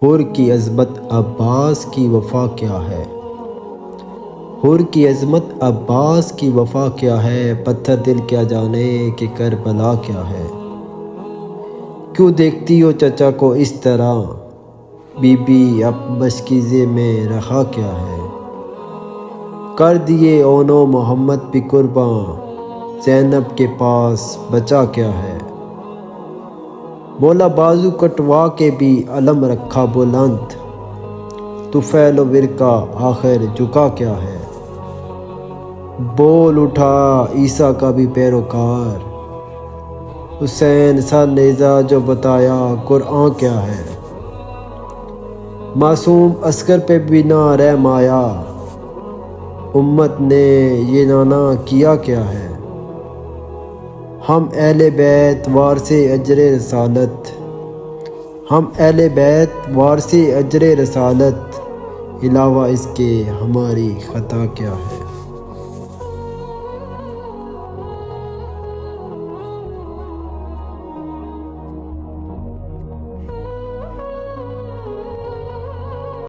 हुर की अज़मत अब्बास की वफ़ा क्या है। हुर की अज़मत अब्बास की वफ़ा क्या है। पत्थर दिल क्या जाने कि करबला क्या है। क्यों देखती हो चचा को इस तरह, बीबी अब मशकीज़े में रखा क्या है। कर दिए ओनो मोहम्मद भी कुर्बान, ज़ैनब के पास बचा क्या है। मौला बाजू कटवा के भी अलम रखा बुलंद, तुफ़ैल विरका आखिर झुका क्या है। बोल उठा ईसा का भी पैरोकार, हुसैन सा नेज़ा जो बताया कुरान क्या है। मासूम अस्कर पे भी ना रहम आया, उम्मत ने ये नाना किया क्या है। हम अहले बैत वारसे अजरे रसालत, हम अहले बैत वारसे अजरे रसालत, इलावा इसके हमारी ख़ता क्या है।